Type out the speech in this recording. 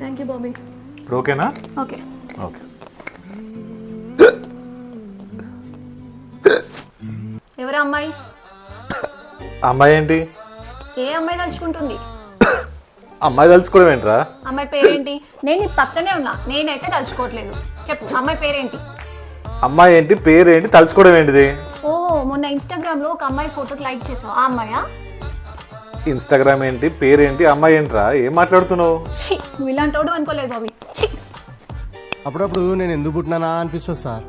Thank you Bobby. ఇప్పుడు ఓకేనా? Okay okay. ఎవరు అమ్మాయి? అమ్మాయి ఏంటి? ఏ అమ్మాయి తలుచుకుంటుంది? అమ్మాయి తలుచుకోవడం ఏంట్రా? అమ్మాయి పేరేంటి? నేను నీ పక్కనే ఉన్నా, నేనైతే తలుచుకోవట్లేదు. చెప్పు అమ్మాయి పేరేంటి? అమ్మాయి ఏంటి, పేరేంటి, తలుచుకోవడం ఏంటిది? ఓ మొన్న ఇన్స్టాగ్రామ్ లో ఒక అమ్మాయి ఫోటోకి లైక్ చేసావు, ఆ అమ్మాయా? ఇన్స్టాగ్రామ్ ఏంటి, పేరేంటి, అమ్మాయి ఏంట్రా? ఏం మాట్లాడుతున్నావు? నువ్వు ఇలాంటి వాడు అనుకోలేదు బాబీ. అప్పుడప్పుడు నేను ఎందుకు పుట్టినానా అనిపిస్తుంది సార్.